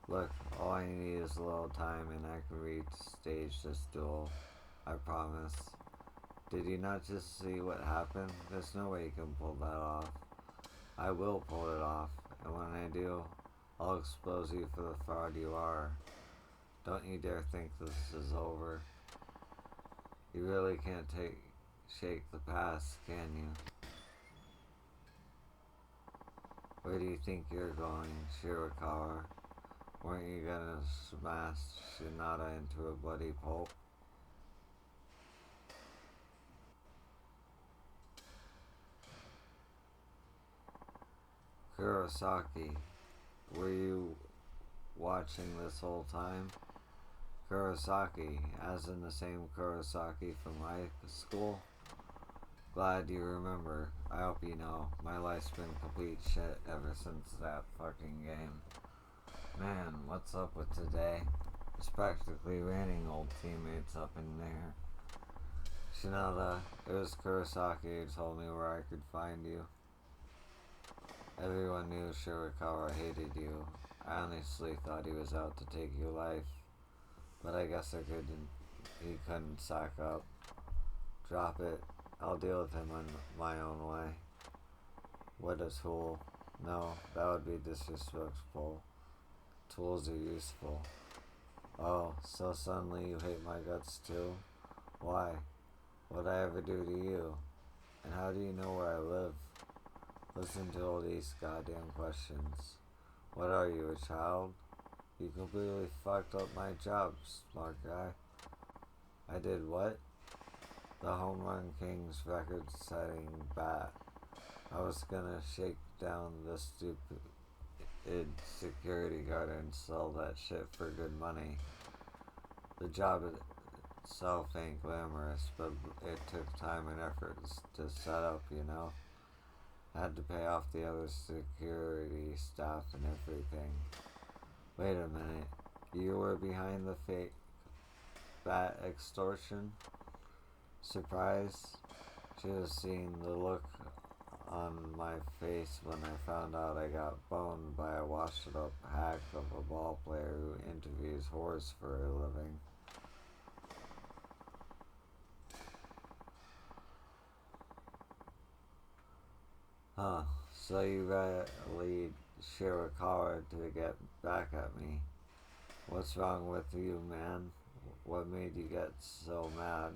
[SPEAKER 1] Look, all I need is a little time and I can restage this duel. I promise. Did you not just see what happened? There's no way you can pull that off. I will pull it off, and when I do, I'll expose you for the fraud you are. Don't you dare think this is over. You really can't shake the past, can you? Where do you think you're going, Shirakawa? Weren't you gonna smash Shinada into a bloody pulp? Kurosaki, were you watching this whole time? Kurosaki, as in the same Kurosaki from high school? Glad you remember. I hope you know, my life's been complete shit ever since that fucking game. Man, what's up with today? It's practically raining old teammates up in there. Shinada, it was Kurosaki who told me where I could find you. Everyone knew Shirakawa hated you. I honestly thought he was out to take your life. But I guess he couldn't sack up. Drop it. I'll deal with him in my own way. What a tool. No, that would be disrespectful. Tools are useful. Oh, so suddenly you hate my guts too? Why? What'd I ever do to you? And how do you know where I live? Listen to all these goddamn questions. What are you, a child? You completely fucked up my job, smart guy. I did what? The Home Run King's record-setting bat. I was gonna shake down the stupid security guard and sell that shit for good money. The job itself ain't glamorous, but it took time and effort to set up, you know? Had to pay off the other security staff and everything. Wait a minute. You were behind the fake bat extortion? Surprise? Should have seen the look on my face when I found out I got boned by a washed up hack of a ball player who interviews whores for a living. Huh, so you rallied Shirakawa to get back at me. What's wrong with you, man? What made you get so mad?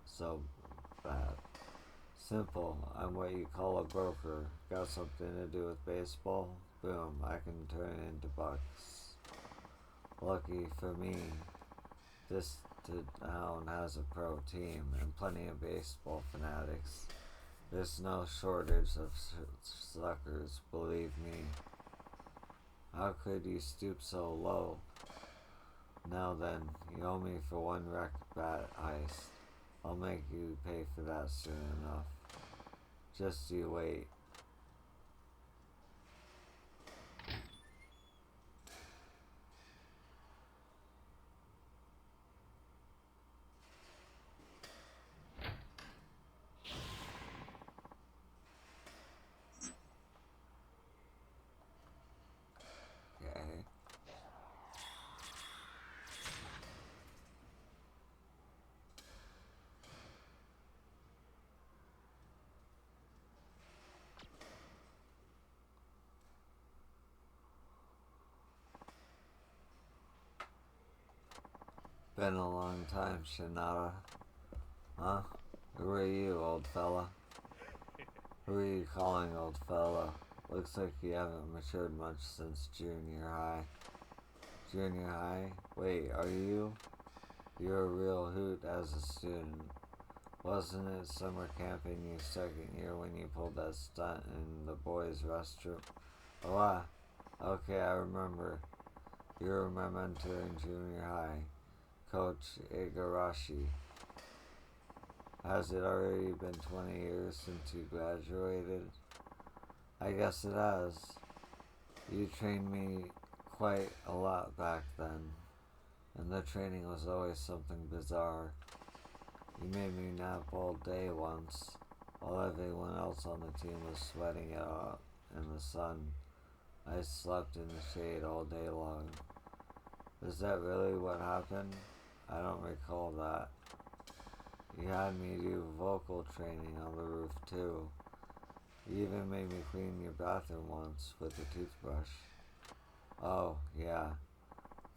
[SPEAKER 1] So bad. Simple, I'm what you call a broker. Got something to do with baseball? Boom, I can turn it into bucks. Lucky for me, this town has a pro team and plenty of baseball fanatics. There's no shortage of suckers, believe me. How could you stoop so low? Now then, you owe me for one wrecked bat ice. I'll make you pay for that soon enough. Just you wait. Okay. Been a long time, Shinada. Huh? Who are you, old fella? Who are you calling old fella? Looks like you haven't matured much since junior high. Junior high? Wait, are you? You're a real hoot as a student. Wasn't it summer camp in your second year when you pulled that stunt in the boys' restroom? Oh, okay, I remember. You were my mentor in junior high, Coach Igarashi. Has it already been 20 years since you graduated? I guess it has. You trained me quite a lot back then, and the training was always something bizarre. You made me nap all day once, while everyone else on the team was sweating it out in the sun. I slept in the shade all day long. Is that really what happened? I don't recall that. You had me do vocal training on the roof too. You even made me clean your bathroom once with a toothbrush. Oh, yeah.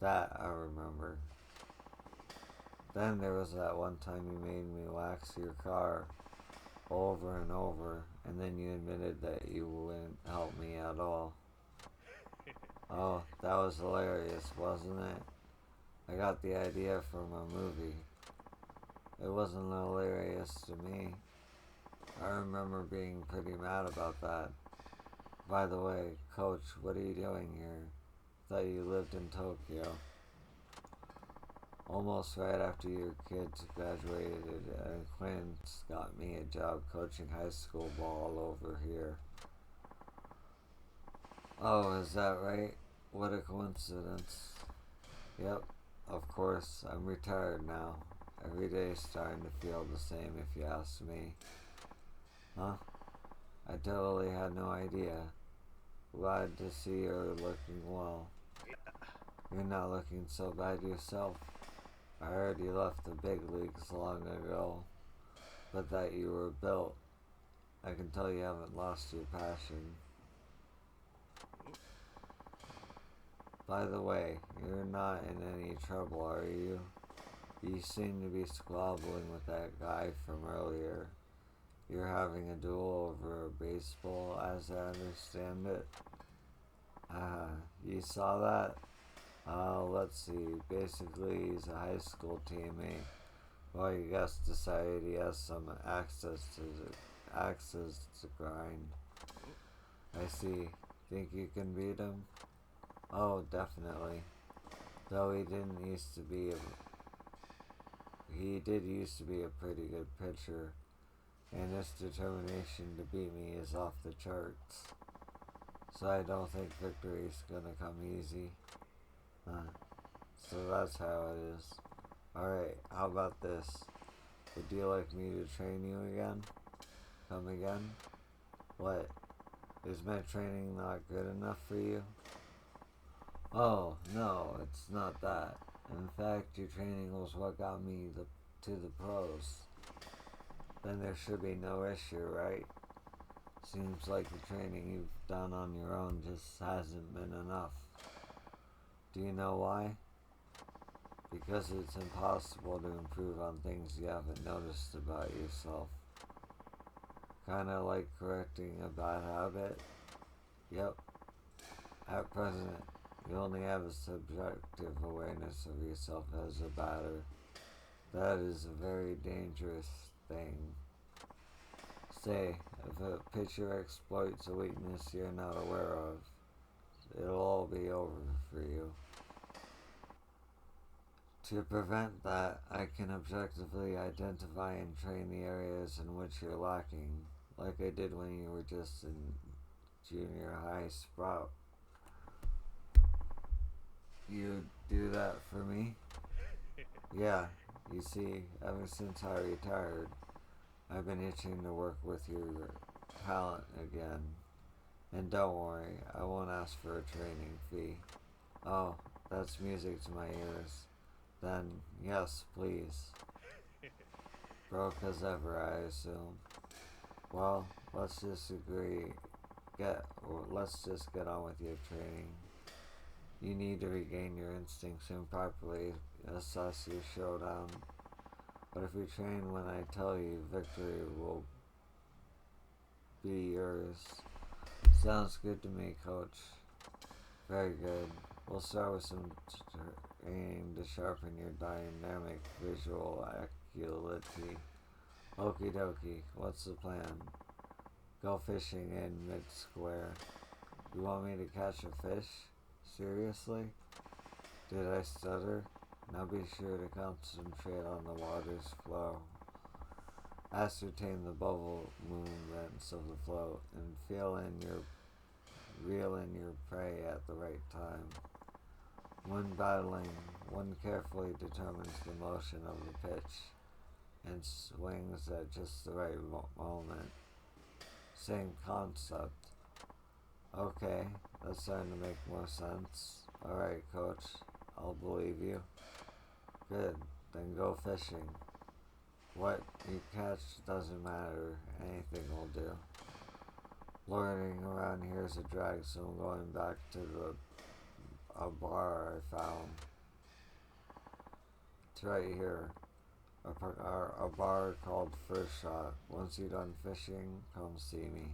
[SPEAKER 1] That I remember. Then there was that one time you made me wax your car over and over, and then you admitted that you wouldn't help me at all. Oh, that was hilarious, wasn't it? I got the idea from a movie. It wasn't hilarious to me. I remember being pretty mad about that. By the way, Coach, what are you doing here? Thought you lived in Tokyo. Almost right after your kids graduated, an acquaintance got me a job coaching high school ball over here. Oh, is that right? What a coincidence. Yep, of course, I'm retired now. Every day's starting to feel the same if you ask me. Huh? I totally had no idea. Glad to see you're looking well. You're not looking so bad yourself. I heard you left the big leagues long ago, but that you were built. I can tell you haven't lost your passion. By the way, you're not in any trouble, are you? You seem to be squabbling with that guy from earlier. You're having a duel over baseball, as I understand it. You saw that? Let's see. Basically, he's a high school teammate. Well, you guys decided he has some access to grind. I see. Think you can beat him? Oh, definitely. Though he did used to be a pretty good pitcher, and his determination to beat me is off the charts. So I don't think victory's gonna come easy. So that's how it is. Alright, how about this? Would you like me to train you again? Come again? What? Is my training not good enough for you? Oh, no, it's not that. In fact, your training was what got me to the pros. Then there should be no issue, right? Seems like the training you've done on your own just hasn't been enough. Do you know why? Because it's impossible to improve on things you haven't noticed about yourself. Kinda like correcting a bad habit. Yep. At present, you only have a subjective awareness of yourself as a batter. That is a very dangerous thing. Say, if a pitcher exploits a weakness you're not aware of, it'll all be over for you. To prevent that, I can objectively identify and train the areas in which you're lacking, like I did when you were just in junior high sprout. You do that for me? Yeah, you see, ever since I retired, I've been itching to work with your talent again. And don't worry, I won't ask for a training fee. Oh, that's music to my ears. Then, yes, please. Broke as ever, I assume. Well, let's just get on with your training. You need to regain your instincts and properly assess your showdown. But if you train when I tell you, victory will be yours. Sounds good to me, Coach. Very good. We'll start with some training to sharpen your dynamic visual acuity. Okie dokie, what's the plan? Go fishing in mid-square. You want me to catch a fish? Seriously? Did I stutter? Now be sure to concentrate on the water's flow. Ascertain the bubble movements of the float and reel in your prey at the right time. When battling, one carefully determines the motion of the pitch and swings at just the right moment. Same concept. Okay, that's starting to make more sense. Alright, coach, I'll believe you. Good, then go fishing. What you catch doesn't matter, anything will do. Loitering around here is a drag, so I'm going back to a bar I found. It's right here. A bar called First Shot. Once you're done fishing, come see me.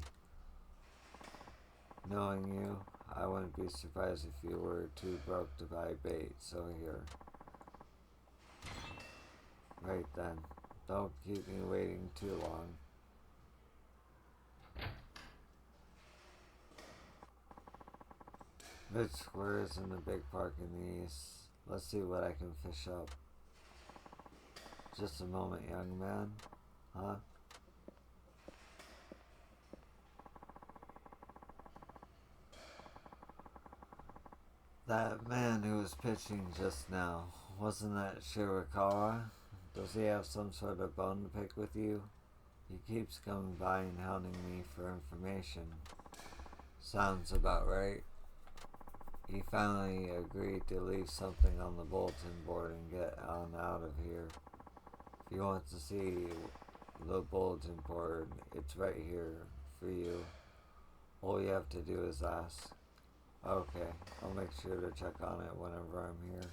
[SPEAKER 1] Knowing you, I wouldn't be surprised if you were too broke to buy bait, so here. Right then. Don't keep me waiting too long. Ridge Square is in the big park in the east. Let's see what I can fish up. Just a moment, young man. Huh? That man who was pitching just now, wasn't that Shirakawa? Does he have some sort of bone to pick with you? He keeps coming by and hounding me for information. Sounds about right. He finally agreed to leave something on the bulletin board and get on out of here. If you want to see the bulletin board, it's right here for you. All you have to do is ask. Okay, I'll make sure to check on it whenever I'm here.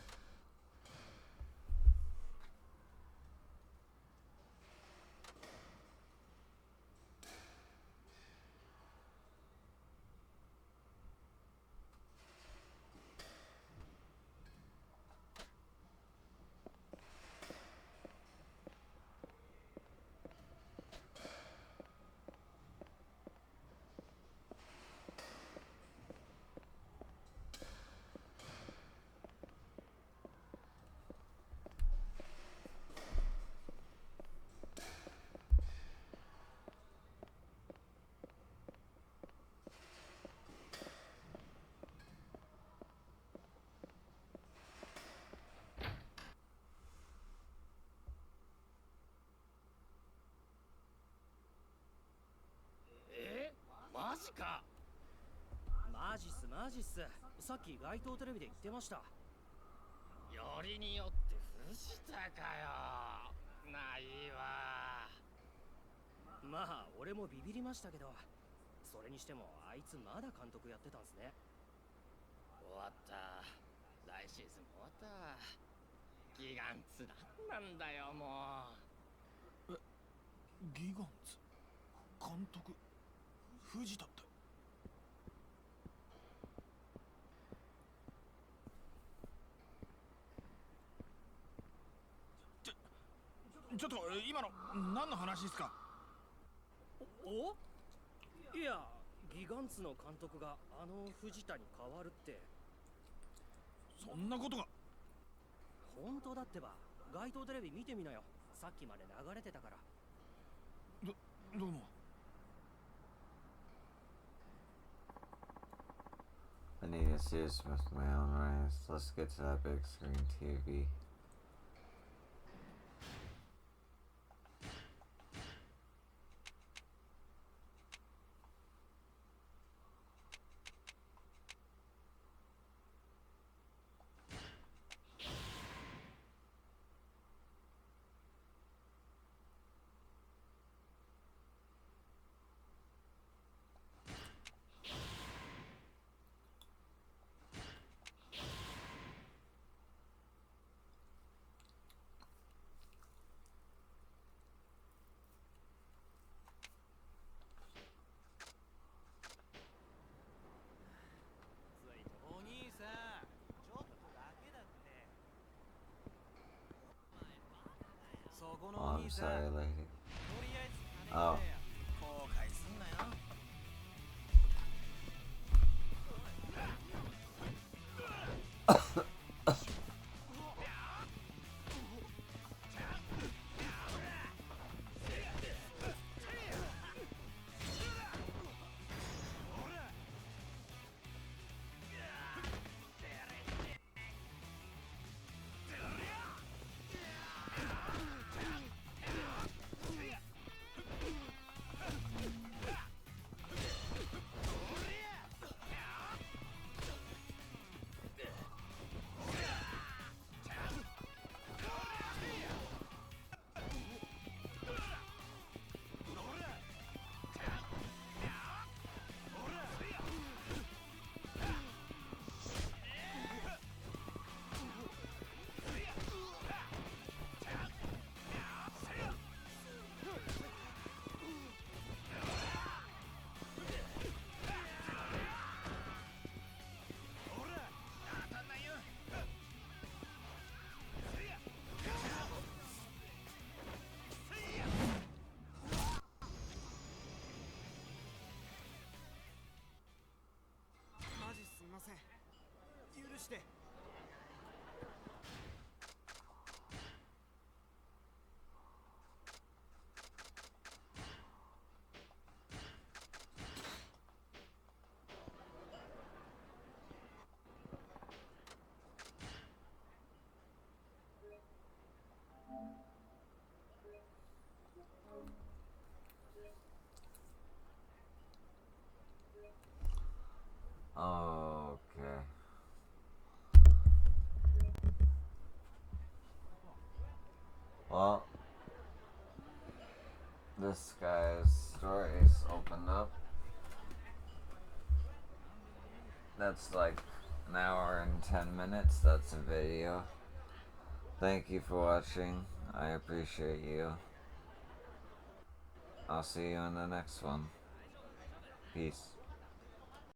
[SPEAKER 8] マジか。マジっすマジっす。さっき街頭テレビで言ってました。よりによって藤田かよ。ないわ。まあ俺もビビりましたけど、それにしてもあいつまだ監督やってたんすね。終わった。来シーズン終わった。ギガンツなんだよもう。
[SPEAKER 2] ギガンツ監督藤田ってちょっと今の何の話ですか？
[SPEAKER 8] おいや、ギガンツの監督が藤田に変わるって。
[SPEAKER 2] そんなことが。
[SPEAKER 8] 本当だってば。街頭テレビ見てみなよ。さっきまで流れてたから。
[SPEAKER 2] どうも。
[SPEAKER 1] I need to see this with my own eyes. Let's get to that big screen TV. Oh, I'm sorry, lady. Oh.
[SPEAKER 2] 後悔すんなよ。マジすみません。許して。
[SPEAKER 1] Okay. Well, this guy's story is opened up. That's like an hour and 10 minutes. That's a video. Thank you for watching. I appreciate you. I'll see you in the next one. Peace.